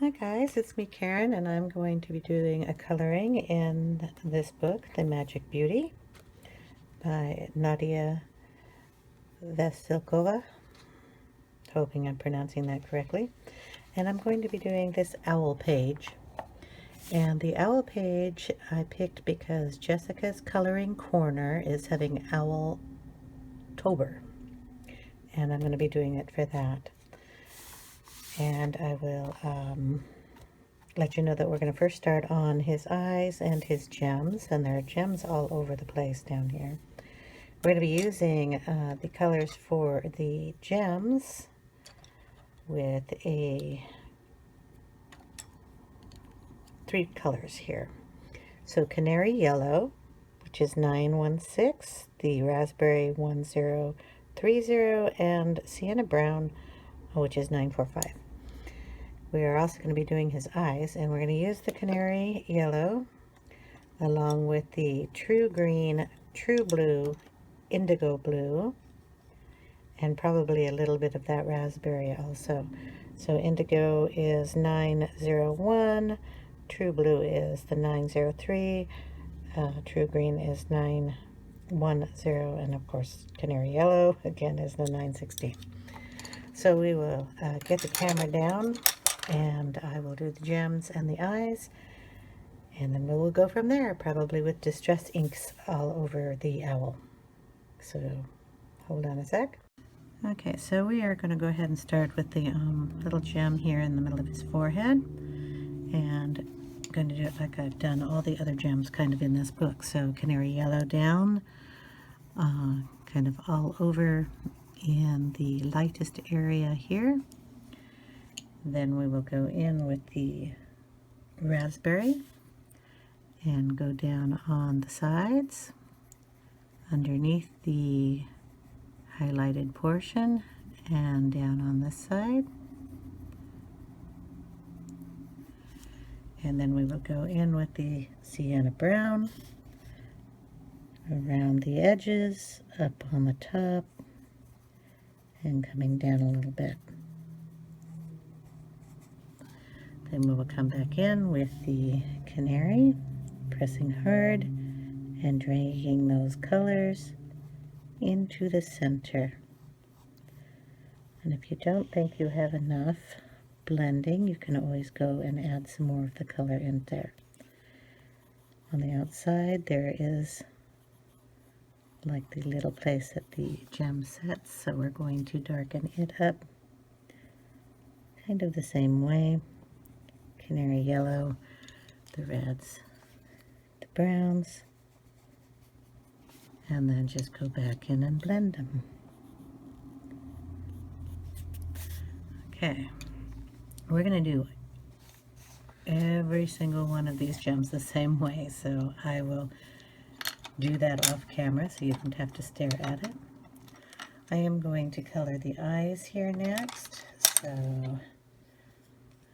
Hi guys, it's me Karen, and I'm going to be doing a coloring in this book, The Magic Beauty by Nadiya Vasilkova. Hoping I'm pronouncing that correctly. And I'm going to be doing this owl page. And the owl page I picked because Jessica's Coloring Corner is having Owltober. And I'm going to be doing it for that. And I will let you know that we're going to first start on his eyes and his gems, and there are gems all over the place down here. We're going to be using the colors for the gems with three colors here. So canary yellow, which is 916, the raspberry 1030, and sienna brown, which is 945. We are also going to be doing his eyes, and we're going to use the canary yellow along with the true green, true blue, indigo blue, and probably a little bit of that raspberry also. So indigo is 901, true blue is the 903, true green is 910, and of course canary yellow again is the 916. So we will get the camera down, and I will do the gems and the eyes, and then we will go from there, probably with distress inks all over the owl. So hold on a sec. Okay, so we are going to go ahead and start with the little gem here in the middle of his forehead, and I'm going to do it like I've done all the other gems kind of in this book. So canary yellow down, kind of all over in the lightest area here. Then we will go in with the raspberry and go down on the sides underneath the highlighted portion and down on this side. And then we will go in with the sienna brown around the edges, up on the top, and coming down a little bit. Then we will come back in with the canary, pressing hard and dragging those colors into the center. And if you don't think you have enough blending, you can always go and add some more of the color in there. On the outside there is like the little place that the gem sets, so we're going to darken it up kind of the same way. Canary yellow, the reds, the browns, and then just go back in and blend them. Okay, we're going to do every single one of these gems the same way, so I will do that off camera so you don't have to stare at it. I am going to color the eyes here next, so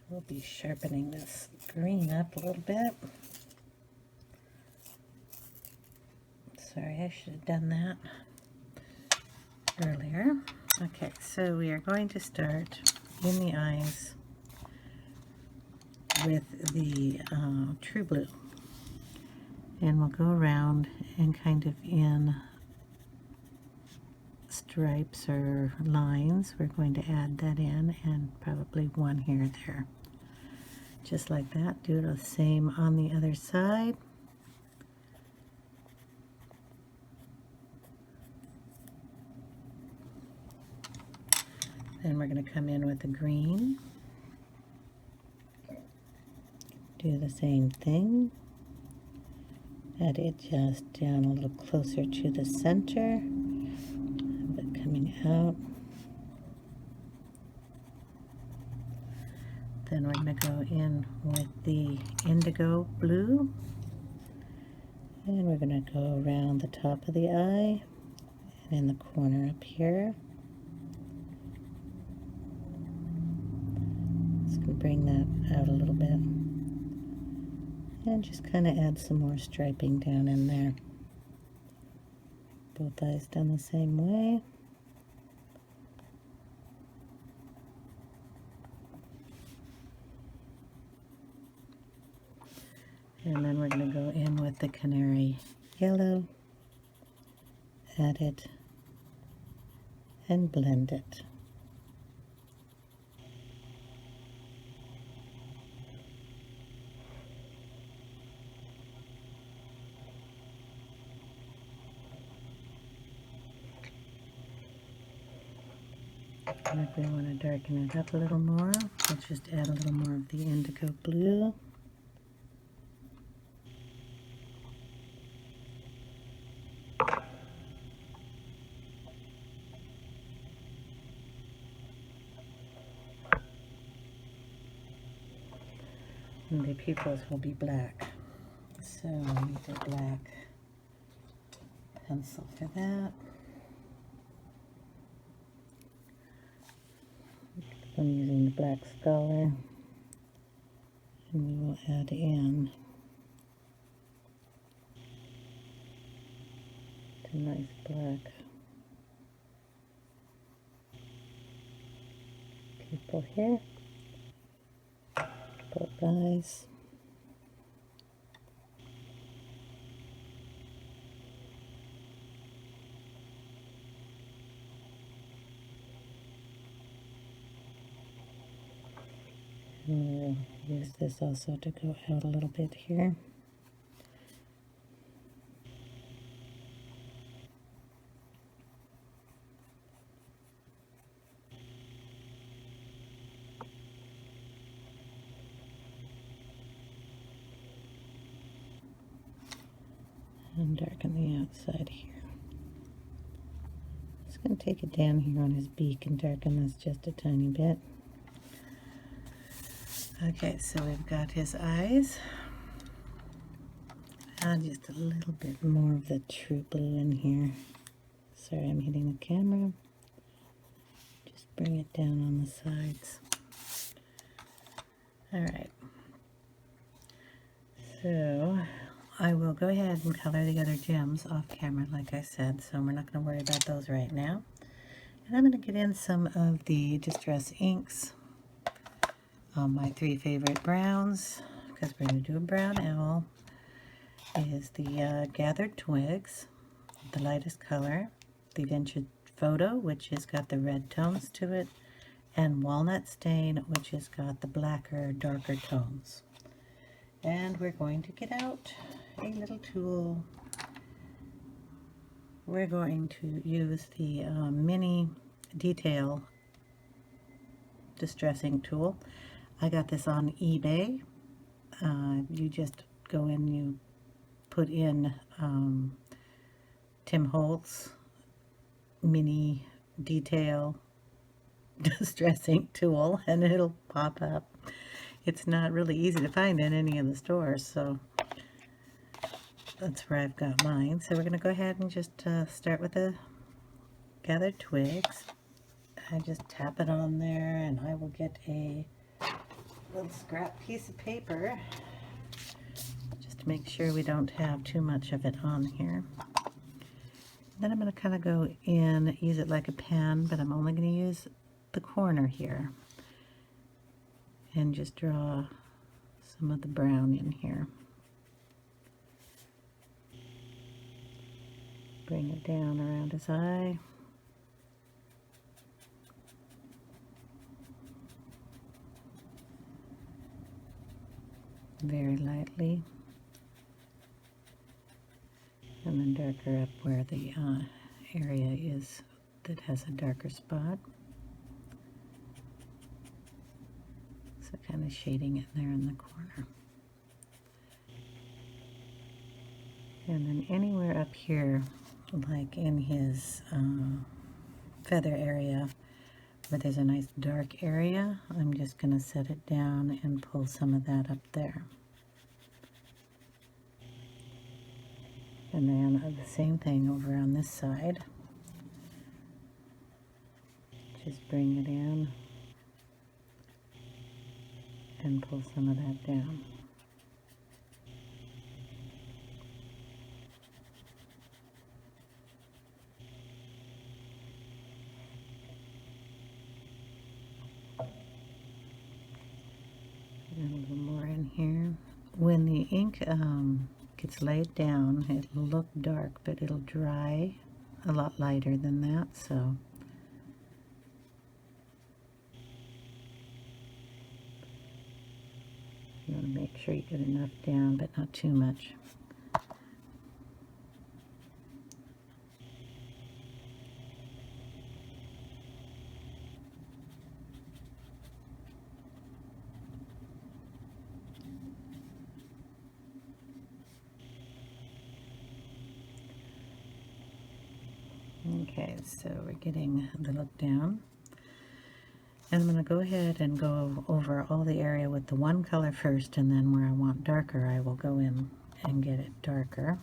we'll be sharpening this green up a little bit. Sorry, I should have done that earlier. Okay, so we are going to start in the eyes with the true blue. And we'll go around and kind of in stripes or lines, we're going to add that in, and probably one here or there. Just like that. Do the same on the other side. Then we're going to come in with the green. Do the same thing. Add it just down a little closer to the center, but coming out. Then we're going to go in with the indigo blue, and we're going to go around the top of the eye and in the corner up here. Just going to bring that out a little bit and just kind of add some more striping down in there. Both eyes done the same way. And then we're going to go in with the canary yellow, add it, and blend it. And if we want to darken it up a little more, let's just add a little more of the indigo blue. And the pupils will be black. So I need a black pencil for that. I'm using the black Scholar, and we will add in a nice black pupil here, both eyes. And we'll use this also to go out a little bit here. And darken the outside here. Just going to take it down here on his beak and darken this just a tiny bit. Okay, so we've got his eyes. Add just a little bit more of the true blue in here. Sorry, I'm hitting the camera. Just bring it down on the sides. All right. So I will go ahead and color the other gems off camera, like I said, so we're not going to worry about those right now. And I'm going to get in some of the Distress inks. My three favorite browns, because we're going to do a brown owl, is the Gathered Twigs, the lightest color, the Vintage Photo, which has got the red tones to it, and Walnut Stain, which has got the blacker, darker tones. And we're going to get out a little tool. We're going to use the mini detail distressing tool. I got this on eBay. You just go in, you put in Tim Holtz mini detail distressing tool, and it'll pop up. It's not really easy to find in any of the stores, so that's where I've got mine. So we're going to go ahead and just start with the Gathered Twigs. I just tap it on there, and I will get a little scrap piece of paper just to make sure we don't have too much of it on here. Then I'm going to kind of go in, use it like a pen, but I'm only going to use the corner here and just draw some of the brown in here. Bring it down around his eye. Very lightly, and then darker up where the area is that has a darker spot. So kind of shading it there in the corner. And then anywhere up here, like in his feather area, where there's a nice dark area, I'm just going to set it down and pull some of that up there. And then the same thing over on this side. Just bring it in and pull some of that down. And a little more in here. when the ink gets laid down, it'll look dark, but it'll dry a lot lighter than that, so you want to make sure you get enough down, but not too much. Okay, so we're getting the look down. And I'm going to go ahead and go over all the area with the one color first, and then where I want darker, I will go in and get it darker.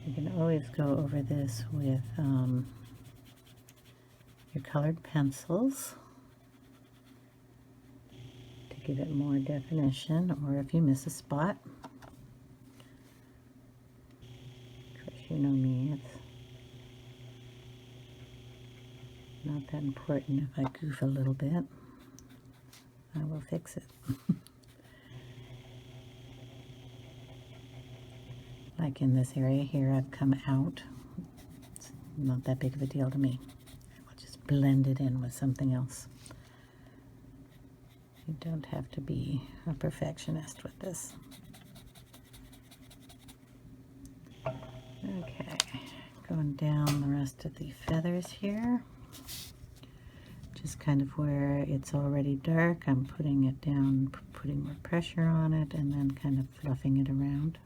You can always go over this with your colored pencils to give it more definition, or if you miss a spot. Of course, you know me, it's not that important. If I goof a little bit, I will fix it. Like in this area here, I've come out. It's not that big of a deal to me. I'll just blend it in with something else. You don't have to be a perfectionist with this. Okay, going down the rest of the feathers here. Just kind of where it's already dark, I'm putting it down, putting more pressure on it, and then kind of fluffing it around.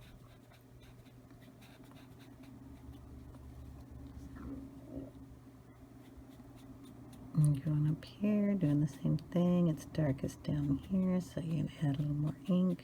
And going up here, doing the same thing. It's darkest down here, so you can add a little more ink.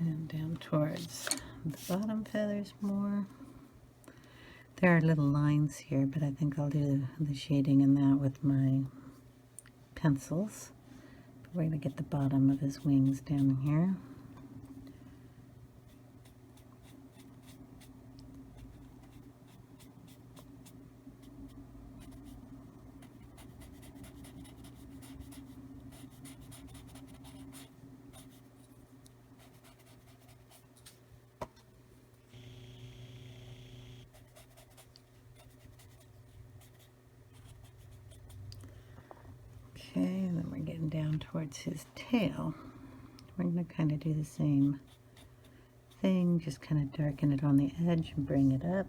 And down towards the bottom feathers more. There are little lines here, but I think I'll do the shading in that with my pencils. But we're going to get the bottom of his wings down here. Okay, and then we're getting down towards his tail. We're going to kind of do the same thing, just kind of darken it on the edge and bring it up.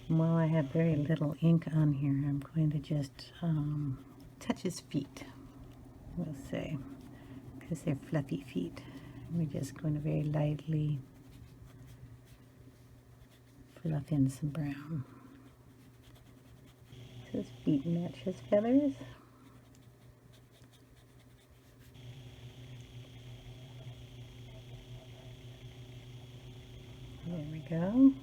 While I have very little ink on here, I'm going to just touch his feet, we'll say, because they're fluffy feet. We're just going to very lightly fluff in some brown. So his feet match his feathers. There we go.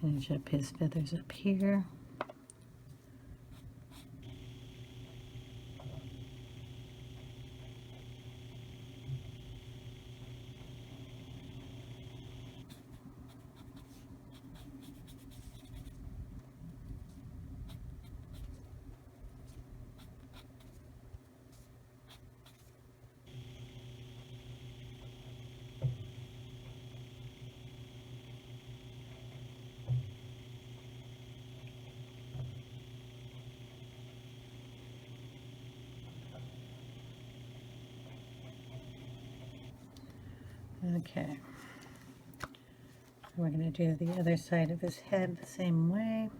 Finish up his feathers up here. Okay. We're going to do the other side of his head the same way.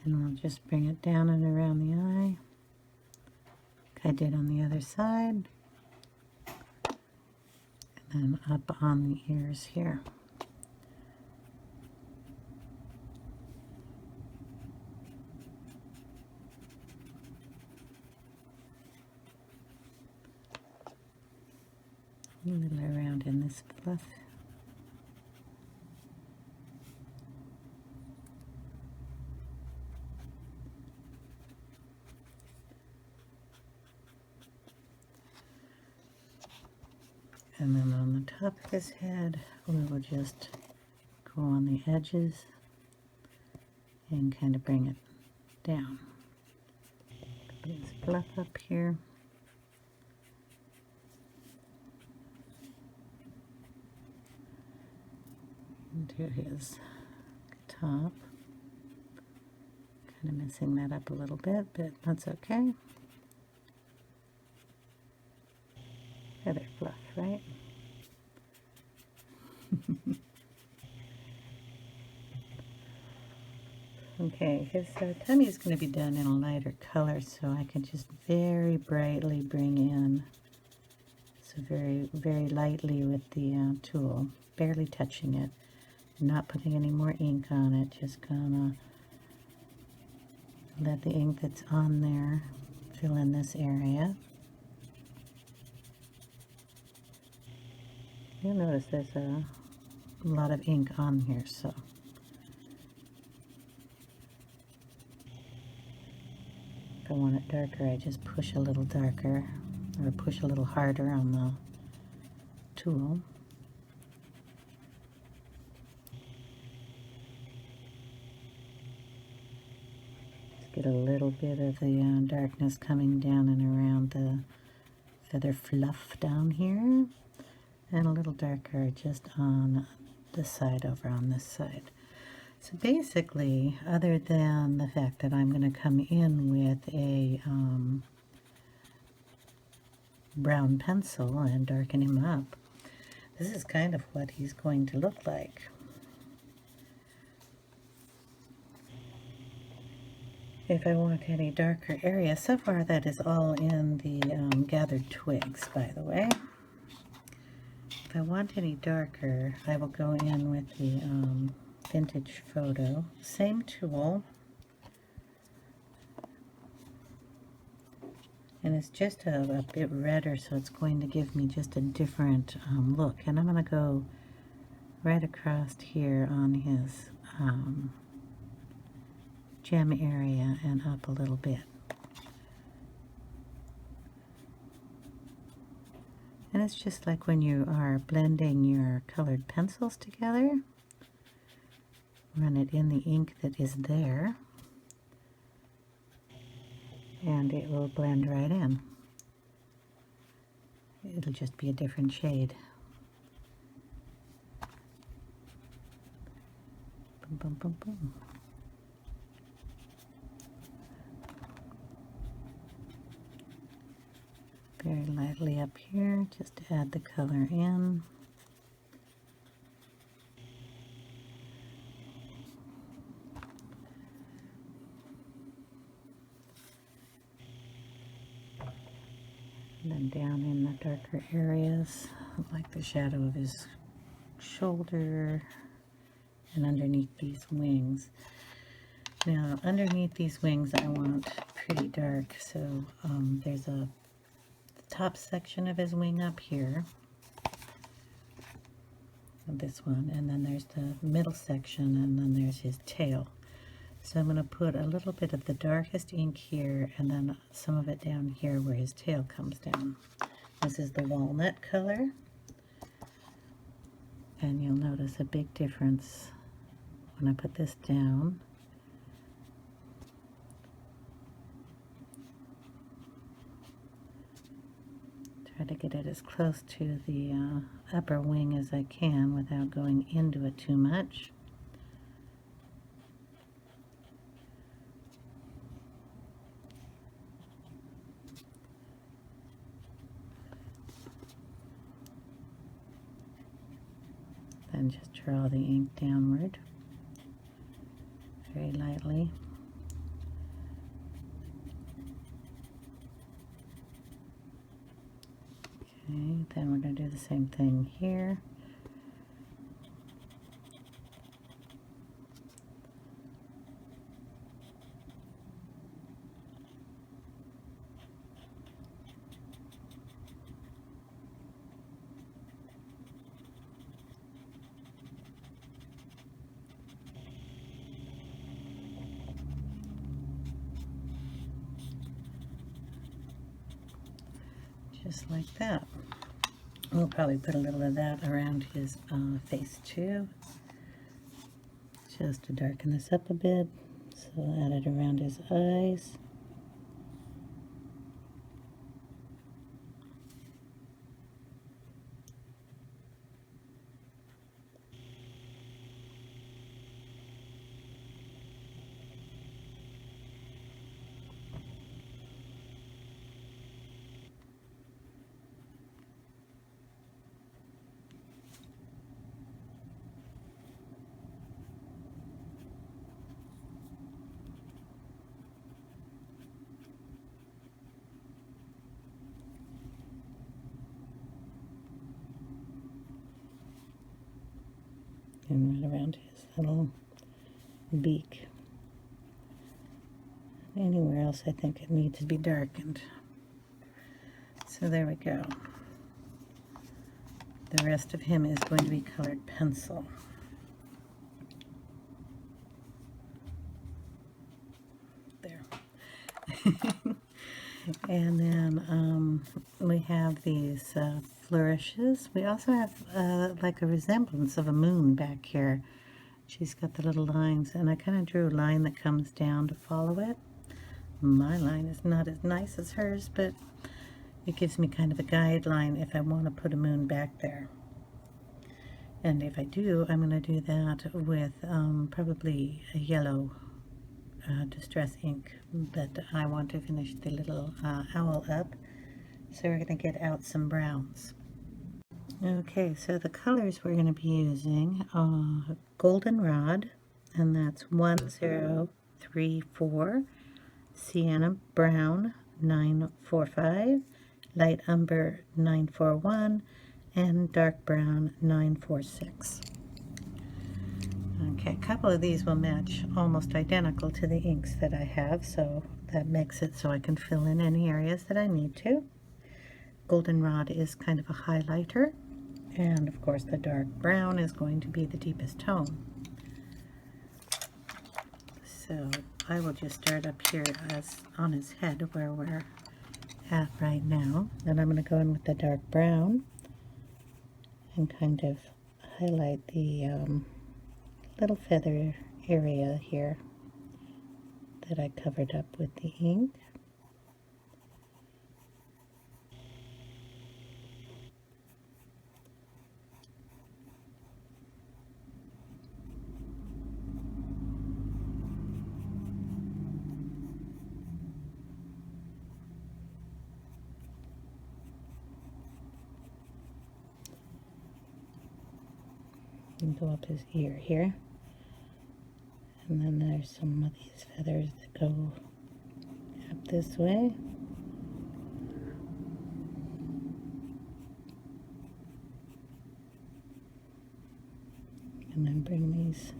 Then we'll just bring it down and around the eye, like I did on the other side, and then up on the ears here. A little around in this fluff. And then on the top of his head, we will just go on the edges and kind of bring it down. Put his fluff up here. Into his top. Kind of messing that up a little bit, but that's okay. Feather fluff, right? Okay, his tummy is going to be done in a lighter color, so I can just very brightly bring in, so very, very lightly with the tool, barely touching it, not putting any more ink on it, just gonna let the ink that's on there fill in this area. You'll notice there's a lot of ink on here, so if I want it darker, I just push a little darker, or push a little harder on the tool. Just get a little bit of the darkness coming down and around the feather fluff down here, and a little darker just on the side over on this side. So basically, other than the fact that I'm going to come in with a brown pencil and darken him up, this is kind of what he's going to look like. If I want any darker area, so far that is all in the gathered twigs, by the way. If I want any darker, I will go in with the vintage photo, same tool, and it's just a bit redder, so it's going to give me just a different look. And I'm going to go right across here on his gem area and up a little bit. And it's just like when you are blending your colored pencils together. Run it in the ink that is there, and it will blend right in. It'll just be a different shade. Boom, boom, boom, boom. Very lightly up here, just to add the color in. And then down in the darker areas, like the shadow of his shoulder and underneath these wings. Now, underneath these wings, I want pretty dark, so there's the top section of his wing up here, this one, and then there's the middle section, and then there's his tail. So I'm going to put a little bit of the darkest ink here and then some of it down here where his tail comes down. This is the walnut color. And you'll notice a big difference when I put this down. Try to get it as close to the upper wing as I can without going into it too much. Then just draw the ink downward very lightly. Okay, then we're going to do the same thing here. Just like that. We'll probably put a little of that around his face too, just to darken this up a bit. So I'll add it around his eyes. And right around his little beak. Anywhere else I think it needs to be darkened. So there we go. The rest of him is going to be colored pencil. There. And then we have these flourishes. We also have like a resemblance of a moon back here. She's got the little lines, and I kind of drew a line that comes down to follow it. My line is not as nice as hers, but it gives me kind of a guideline if I want to put a moon back there. And if I do, I'm going to do that with probably a yellow distress ink, but I want to finish the little owl up, so we're going to get out some browns. Okay, so the colors we're going to be using are goldenrod, and that's 1034, sienna brown 945, light umber 941, and dark brown 946. Okay, a couple of these will match almost identical to the inks that I have, so that makes it so I can fill in any areas that I need to. Goldenrod is kind of a highlighter, and of course the dark brown is going to be the deepest tone. So I will just start up here as on his head where we're at right now. Then I'm going to go in with the dark brown and kind of highlight the little feather area here that I covered up with the ink. And go up his ear here. And then there's some of these feathers that go up this way. And then bring these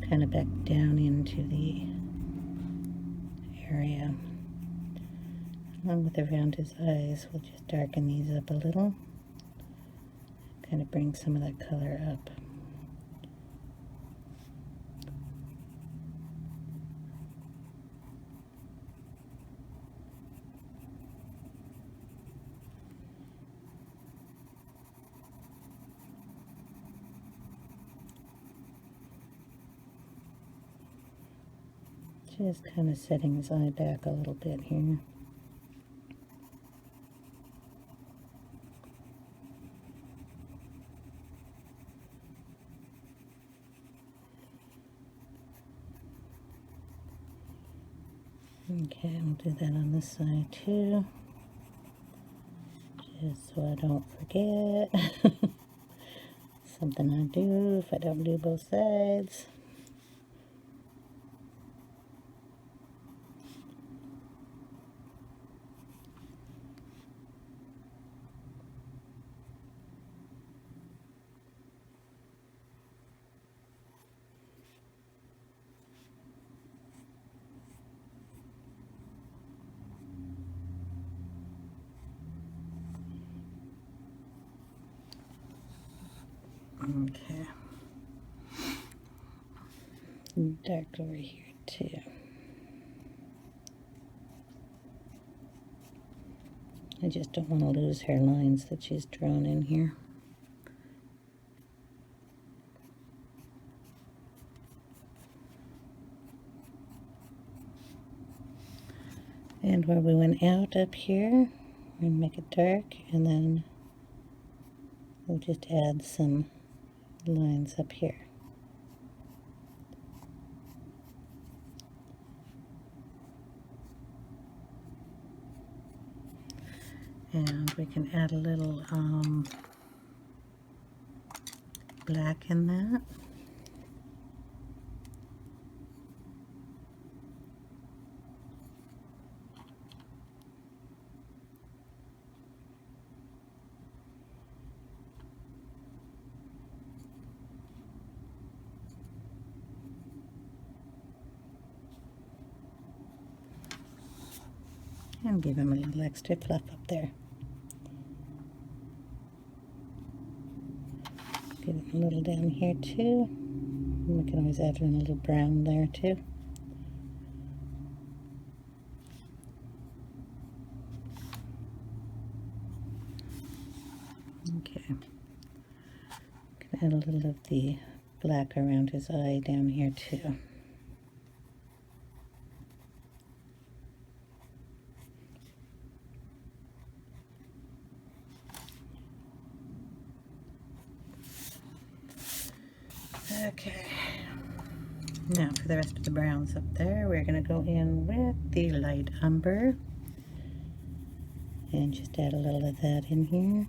kind of back down into the area. Along with around his eyes, we'll just darken these up a little. Kind of bring some of that color up. Just kind of setting his eye back a little bit here. Okay, I'll do that on this side too, just so I don't forget. Something I do if I don't do both sides. Okay. Dark over here too. I just don't want to lose her lines that she's drawn in here. And where we went out up here, we're going to make it dark, and then we'll just add some lines up here. And we can add a little black in that. And give him a little extra fluff up there. Give it a little down here too. And we can always add in a little brown there too. Okay. Can add a little of the black around his eye down here too. Okay, now for the rest of the browns up there, we're going to go in with the light umber and just add a little of that in here.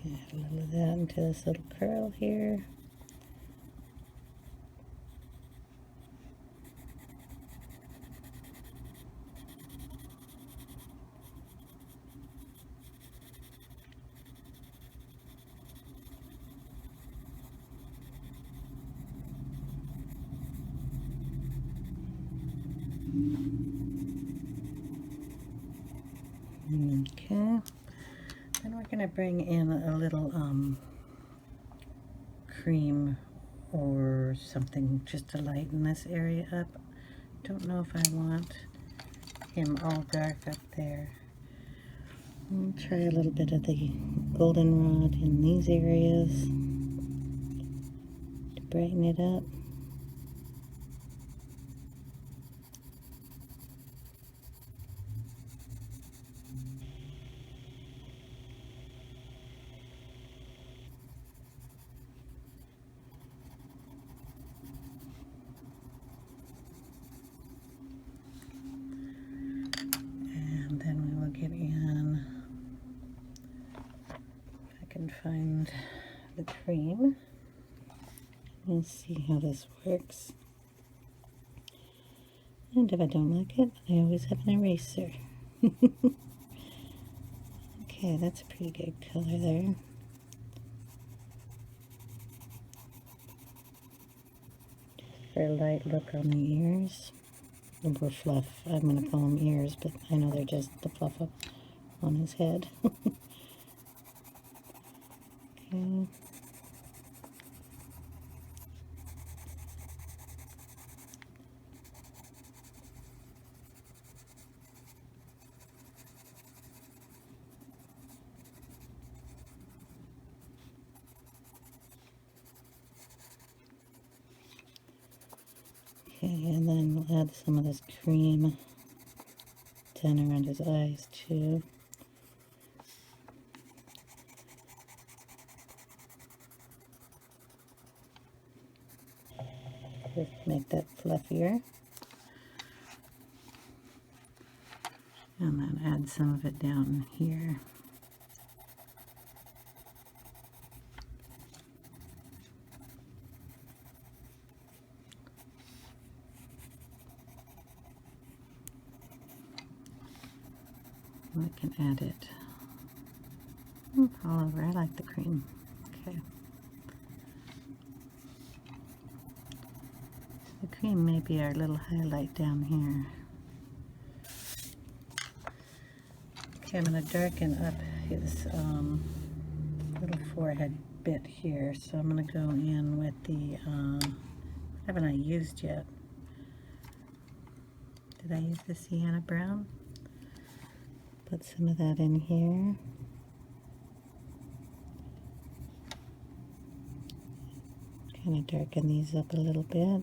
Add a little of that into this little curl here. Okay. Then we're going to bring in a little cream or something just to lighten this area up. Don't know if I want him all dark up there. I'll try a little bit of the goldenrod in these areas to brighten it up. Find the cream. We'll see how this works. And if I don't like it, I always have an eraser. Okay, that's a pretty good color there. For a light look on the ears. Or fluff. I'm going to call them ears, but I know they're just the fluff up on his head. Okay. Okay, and then we'll add some of this cream down around his eyes too. Just make that fluffier. And then add some of it down here. I can add it all over. I like the cream. Okay. The cream may be our little highlight down here. Okay, I'm going to darken up his little forehead bit here. So I'm going to go in with the, haven't I used yet? Did I use the sienna brown? Put some of that in here. Kind of darken these up a little bit.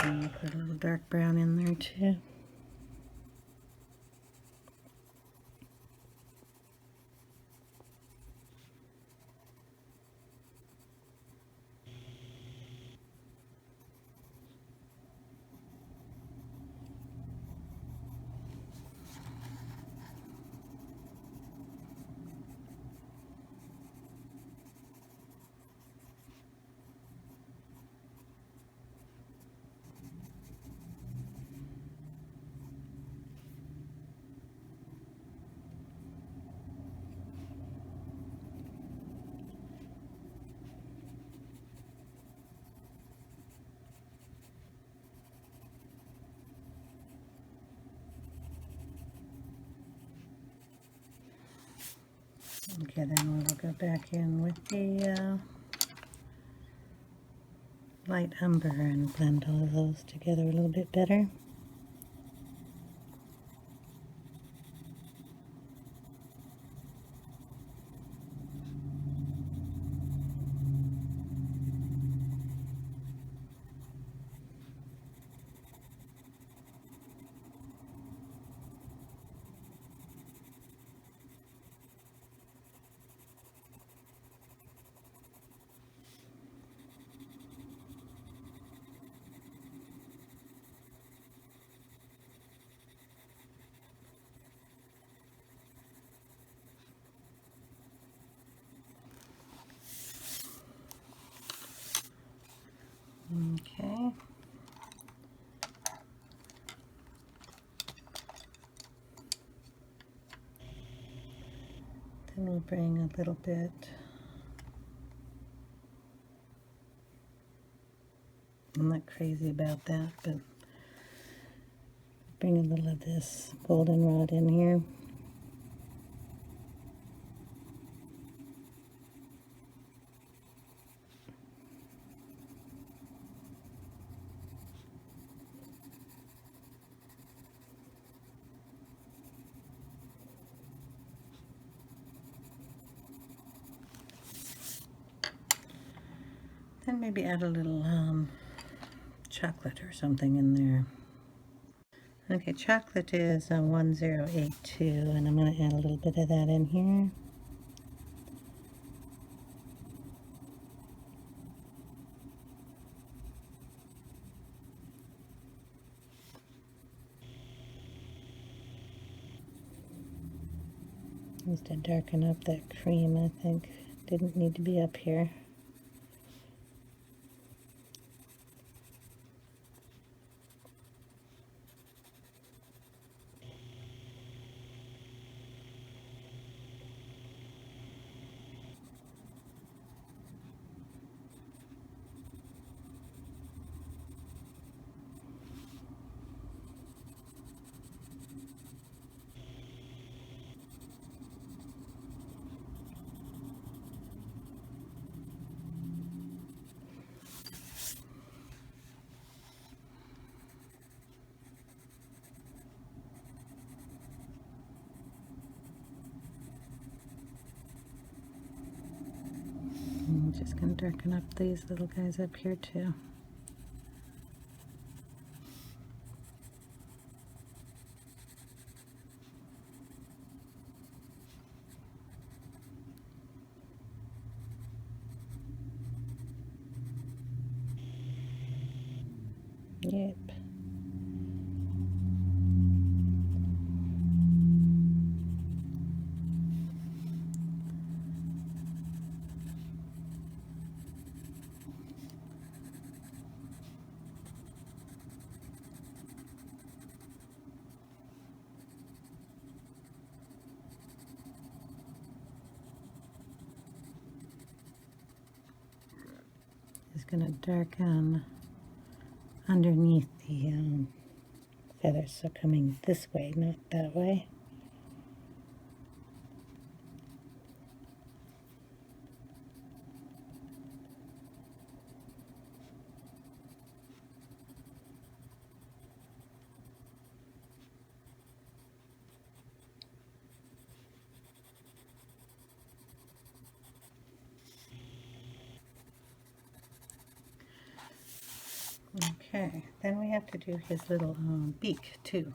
And I'll put a little dark brown in there too. Okay, then we'll go back in with the light umber and blend all of those together a little bit better. Okay. Then we'll bring a little bit I'm not crazy about that, but bring a little of this goldenrod in here. maybe add a little chocolate or something in there. Okay, chocolate is 1082, and I'm going to add a little bit of that in here. Just to darken up that cream, I think. Didn't need to be up here. I'm just going to darken up these little guys up here too. Yep. Just going to darken underneath the feathers, so coming this way, not that way. Okay, then we have to do his little beak too.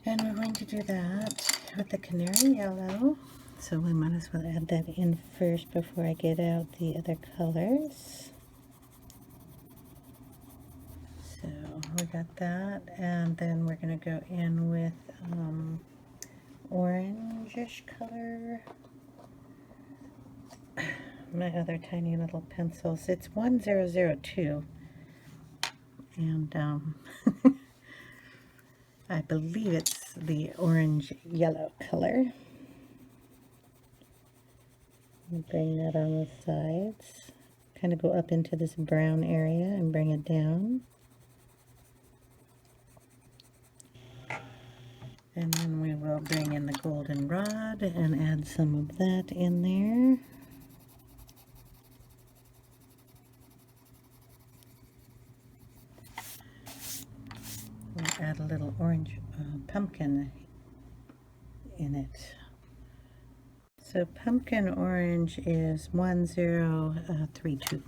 And we're going to do that with the canary yellow. So we might as well add that in first before I get out the other colors. So we got that, and then we're going to go in with orangish color. My other tiny little pencils. It's 1002, and I believe it's the orange yellow color. Bring that on the sides. Kind of go up into this brown area and bring it down. And then we will bring in the goldenrod and add some of that in there. We'll add a little orange pumpkin in it. So pumpkin orange is 1032.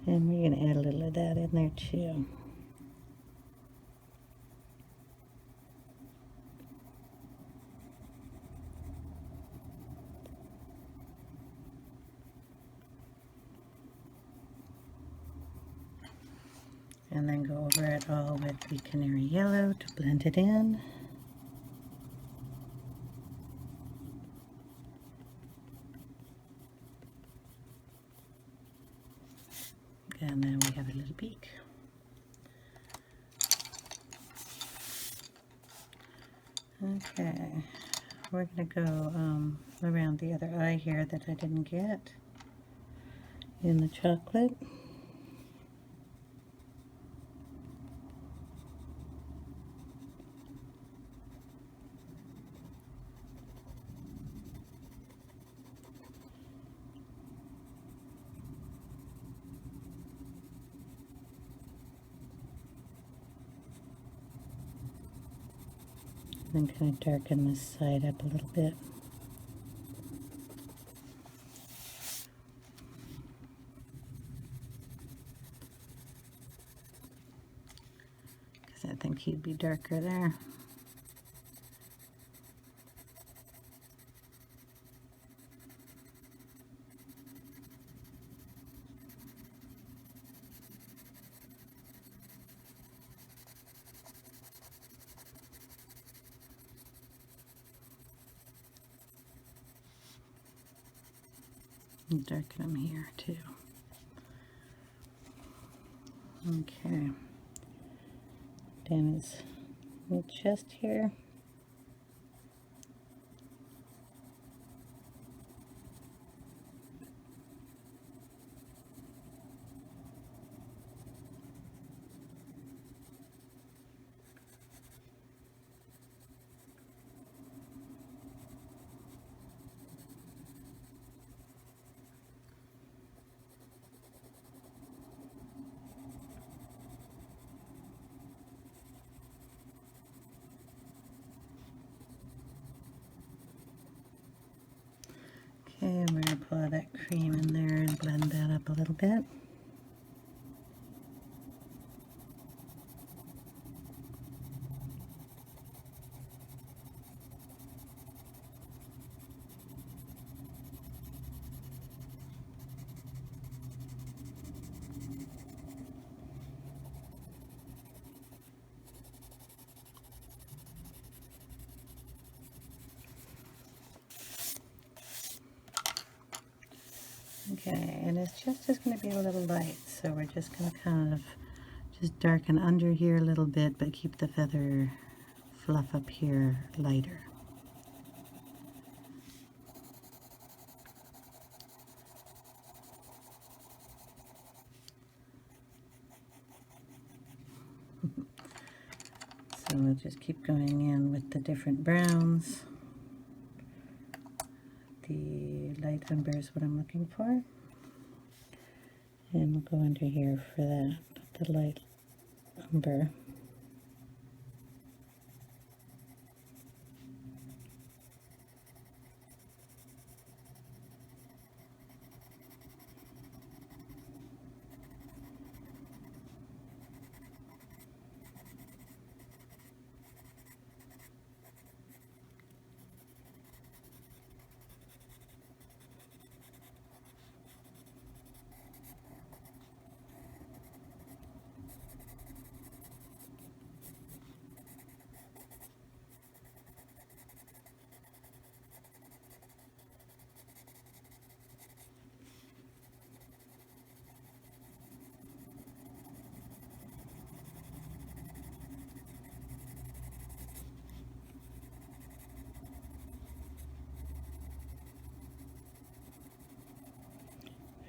And we're going to add a little of that in there too. And then go over it all with the canary yellow to blend it in. And then we have a little beak. Okay, we're going to go around the other eye here that I didn't get in the chocolate. And kind of darken this side up a little bit. he'd be darker there. And darken them here too. Okay. Down his little chest here. Okay, and we're going to pour that cream in there and blend that up a little bit. Okay, and his chest is going to be a little light, so we're just going to kind of just darken under here a little bit, but keep the feather fluff up here lighter. So we'll just keep going in with the different browns. The light umber is what I'm looking for. And we'll go under here for that, the light umber.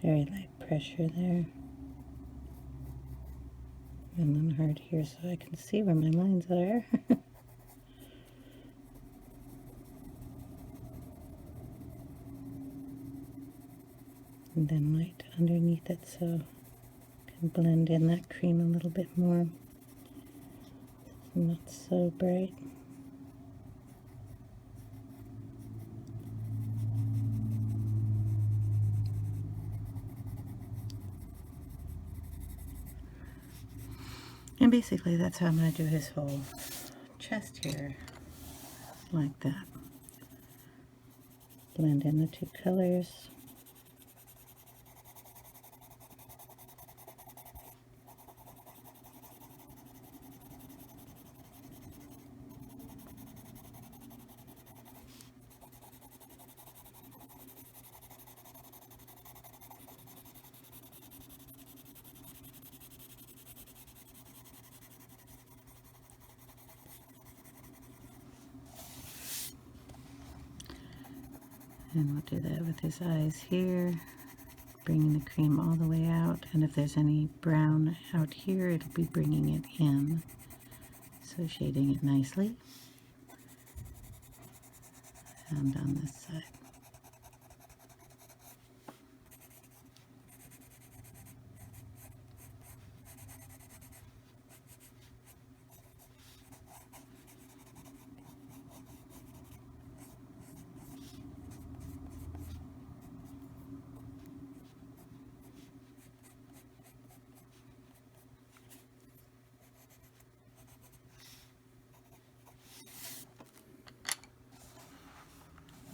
Very light pressure there. And then hard here so I can see where my lines are. And then light underneath it so I can blend in that cream a little bit more. It's not so bright. And basically that's how I'm going to do his whole chest here, like that. Blend in the two colors. And we'll do that with his eyes here, bringing the cream all the way out. And if there's any brown out here, it'll be bringing it in. So shading it nicely. And on this side.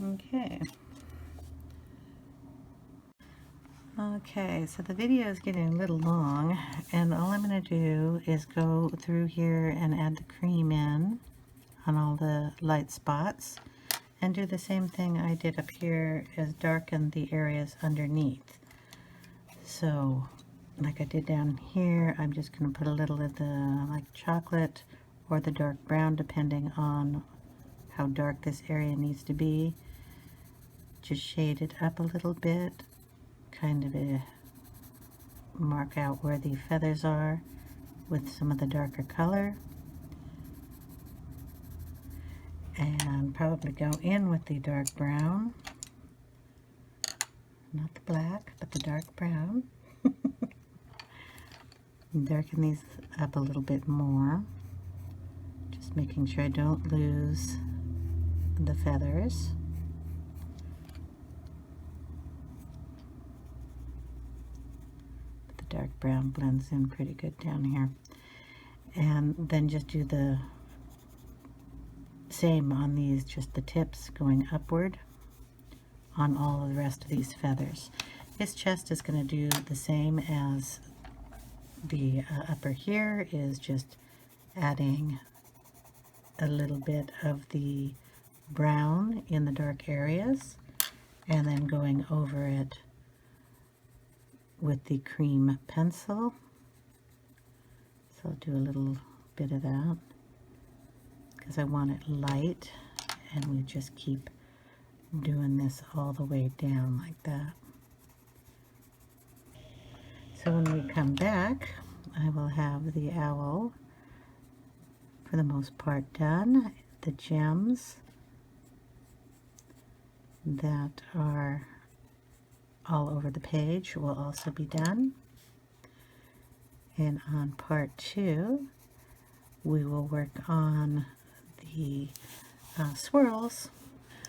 Okay. Okay, so the video is getting a little long, and all I'm going to do is go through here and add the cream in on all the light spots, and do the same thing I did up here, is darken the areas underneath. So, like I did down here, I'm just going to put a little of the like chocolate or the dark brown, depending on how dark this area needs to be. Just shade it up a little bit, kind of mark out where the feathers are with some of the darker color, and probably go in with the dark brown, not the black, but the dark brown. And darken these up a little bit more, just making sure I don't lose the feathers. Dark brown blends in pretty good down here. And then just do the same on these, just the tips going upward on all of the rest of these feathers. His chest is going to do the same as the upper here, is just adding a little bit of the brown in the dark areas and then going over it with the cream pencil. So I'll do a little bit of that because I want it light, and we just keep doing this all the way down like that. So when we come back, I will have the owl for the most part done. The gems that are all over the page will also be done. And on part 2, we will work on the swirls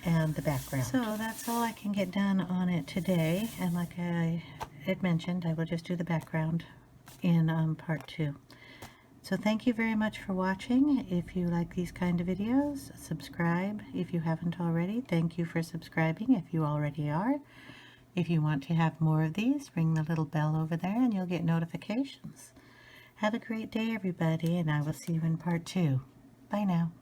and the background. So that's all I can get done on it today. And like I had mentioned, I will just do the background in part 2. So thank you very much for watching. If you like these kind of videos, subscribe if you haven't already. Thank you for subscribing if you already are. If you want to have more of these, ring the little bell over there and you'll get notifications. Have a great day, everybody, and I will see you in part 2. Bye now.